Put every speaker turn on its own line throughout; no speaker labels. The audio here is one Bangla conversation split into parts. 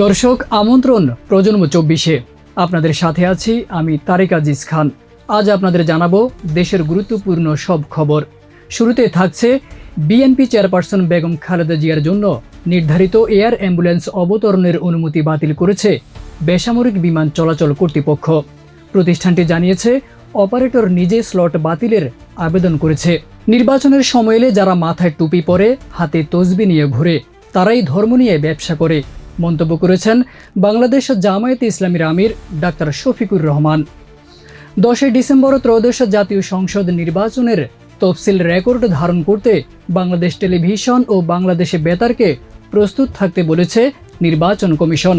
দর্শক আমন্ত্রণ প্রজন্ম 24-এ আপনাদের সাথে আছি আমি তারেক আজিজ খান। আজ আপনাদের জানাবো দেশের গুরুত্বপূর্ণ সব খবর। শুরুতে থাকছে বিএনপি চেয়ারপারসন বেগম খালেদা জিয়ার জন্য নির্ধারিত এয়ার অ্যাম্বুলেন্স অবতরণের অনুমতি বাতিল করেছে বেসামরিক বিমান চলাচল কর্তৃপক্ষ। প্রতিষ্ঠানটি জানিয়েছে অপারেটর নিজে স্লট বাতিলের আবেদন করেছে। নির্বাচনের সময় এলে যারা মাথায় টুপি পরে হাতে তসবি নিয়ে ঘুরে তারাই ধর্ম নিয়ে ব্যবসা করে মন্তব্য করেছেন বাংলাদেশ জামায়াতে ইসলামীর আমির ডাক্তার শফিকুর রহমান। 10 ডিসেম্বর ত্রয়োদশ জাতীয় সংসদ নির্বাচনের তফসিল রেকর্ড ধারণ করতে বাংলাদেশ টেলিভিশন ও বাংলাদেশ বেতারকে প্রস্তুত থাকতে বলেছে নির্বাচন কমিশন।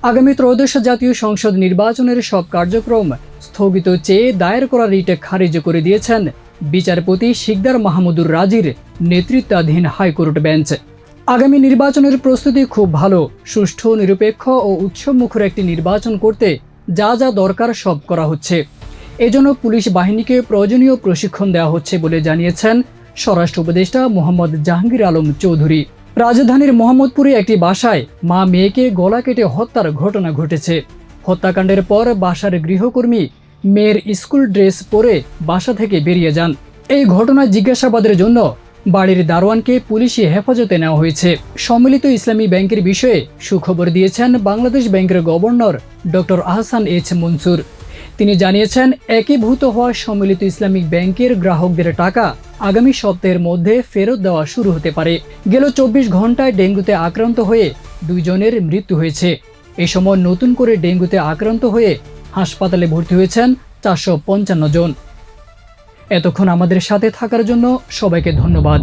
আগামী ত্রয়োদশ জাতীয় সংসদ নির্বাচনের সব কার্যক্রম স্থগিত চেয়ে দায়ের করা রিট খারিজ করে দিয়েছেন বিচারপতি শিকদার মাহমুদুর রাজির নেতৃত্বাধীন হাইকোর্ট বেঞ্চ। আগামী নির্বাচনের প্রস্তুতি খুব ভালো, সুষ্ঠু, নিরপেক্ষ ও উৎসবমুখর একটি নির্বাচন করতে যা যা দরকার সব করা হচ্ছে। এজন্য পুলিশ বাহিনীকে প্রয়োজনীয় প্রশিক্ষণ দেওয়া হচ্ছে বলে জানিয়েছেন স্বরাষ্ট্র উপদেষ্টা মোহাম্মদ জাহাঙ্গীর আলম চৌধুরী। রাজধানীর মোহাম্মদপুরে একটি বাসায় মা মেয়েকে গলা কেটে হত্যার ঘটনা ঘটেছে। হত্যাকাণ্ডের পর বাসার গৃহকর্মী মেয়ের স্কুল ড্রেস পরে বাসা থেকে বেরিয়ে যান। এই ঘটনায় জিজ্ঞাসাবাদের জন্য বাড়ির দারোয়ানকে পুলিশি হেফাজতে নেওয়া হয়েছে। সম্মিলিত ইসলামী ব্যাংকের বিষয়ে সুখবর দিয়েছেন বাংলাদেশ ব্যাংকের governor doctor Ahsan H Mansur. তিনি জানিয়েছেন একীভূত হওয়া সম্মিলিত ইসলামিক ব্যাংকের গ্রাহকদের টাকা আগামী সপ্তাহের মধ্যে ফেরত দেওয়া শুরু হতে পারে। গেল 24 ঘন্টায় ডেঙ্গুতে আক্রান্ত হয়ে 2 জনের মৃত্যু হয়েছে। এই সময় নতুন করে ডেঙ্গুতে আক্রান্ত হয়ে হাসপাতালে ভর্তি হয়েছেন 455 জন। এতক্ষণ আমাদের সাথে থাকার জন্য সবাইকে ধন্যবাদ।